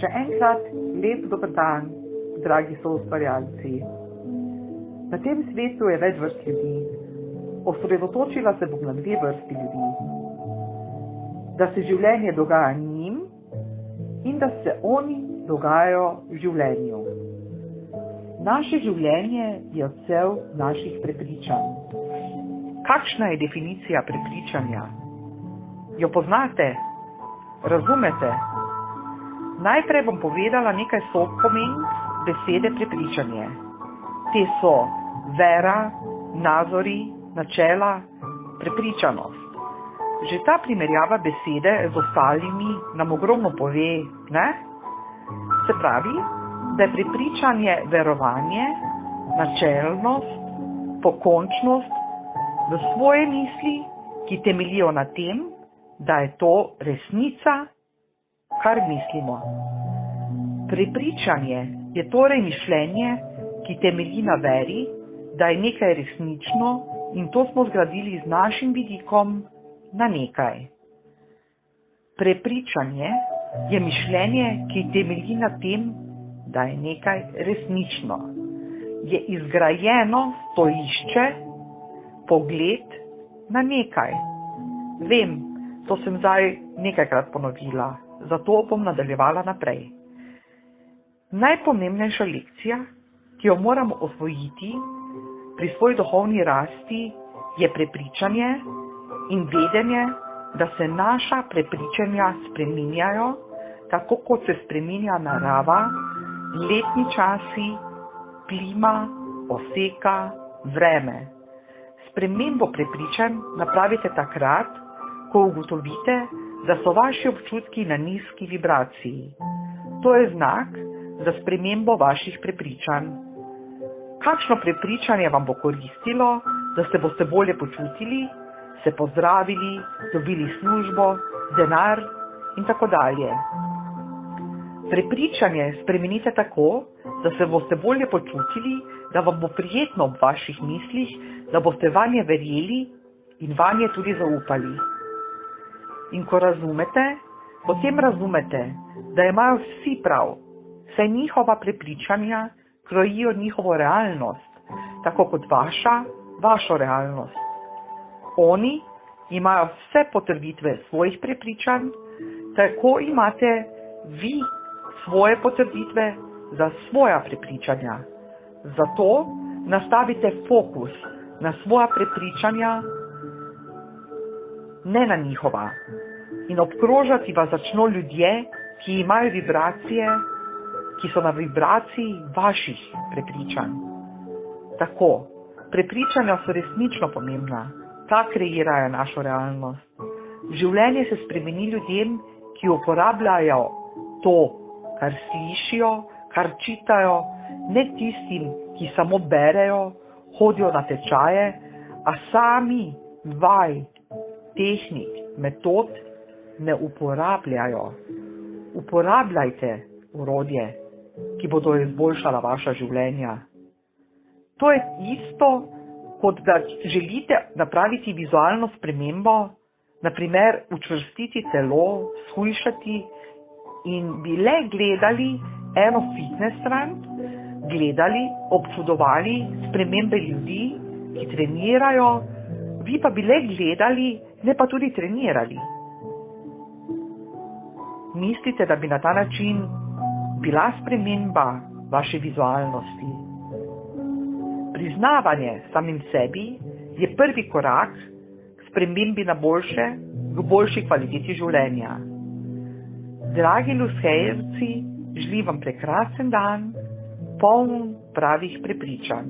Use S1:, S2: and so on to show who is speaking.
S1: Še enkrat lep dober dan, dragi soustvarjalci. Na tem svetu je več vrst ljudi. Osredotočila se bom na dve vrsti ljudi. Da se življenje dogaja njim in da se oni dogajajo v življenju. Naše življenje je odsev naših prepričanj. Kakšna je definicija prepričanja? Jo poznate? Razumete? Najprej bom povedala nekaj sopomenk besede prepričanje. Te so vera, nazori, načela, prepričanost. Že ta primerjava besede z ostalimi nam ogromno pove, ne? Se pravi, da je prepričanje verovanje, načelnost, pokončnost v svoje misli, ki temeljijo na tem, da je to resnica, kar mislimo. Prepričanje je torej mišljenje, ki temelji na veri, da je nekaj resnično in to smo zgradili z našim vidikom na nekaj. Prepričanje je mišljenje, ki temelji na tem, da je nekaj resnično. Je izgrajeno stojišče, pogled na nekaj. Vem, to sem zdaj nekajkrat ponovila, zato bom nadaljevala naprej. Najpomembnejša lekcija, ki jo moramo osvojiti pri svoji duhovni rasti, je prepričanje in vedenje, da se naša prepričanja spreminjajo, tako kot se spreminja narava, letni časi, klima, oseka, vreme. Spremembo prepričanj napravite takrat, ko ugotovite, da so vaši občutki na nizki vibraciji. To je znak za spremembo vaših prepričanj. Kakšno prepričanje vam bo koristilo, da se boste bolje počutili, se pozdravili, dobili službo, denar in tako dalje. Prepričanje spremenite tako, da se boste bolje počutili, da vam bo prijetno ob vaših mislih, da boste vanje verjeli in vanje tudi zaupali. In ko razumete, potem razumete, da imajo vsi prav, saj njihova prepričanja krojijo njihovo realnost, tako kot vašo realnost. Oni imajo vse potrditve svojih prepričanj, tako imate vi svoje potrditve za svoja prepričanja. Zato nastavite fokus na svoja prepričanja, ne na njihova. In obkrožati vas začno ljudje, ki imajo vibracije, ki so na vibraciji vaših prepričanj. Tako, prepričanja so resnično pomembna. Ta kreirajo našo realnost. Življenje se spremeni ljudem, ki uporabljajo to, kar slišijo, kar čitajo, ne tistim, ki samo berejo, hodijo na tečaje, a sami vaj, tehnik, metod ne uporabljajo. Uporabljajte orodje, ki bodo izboljšala vaša življenja. To je isto, kot da želite napraviti vizualno spremembo, naprimer učvrstiti telo, shujšati in bi le gledali eno fitness stran, gledali, občudovali spremembe ljudi, ki trenirajo, vi pa bi le gledali, ne pa tudi trenirali. Mislite, da bi na ta način bila sprememba vaše vizualnosti? Priznavanje samim sebi je prvi korak k spremembi na boljše, k boljši kvaliteti življenja. Dragi lushejevci, želim vam prekrasen dan, poln pravih prepričanj.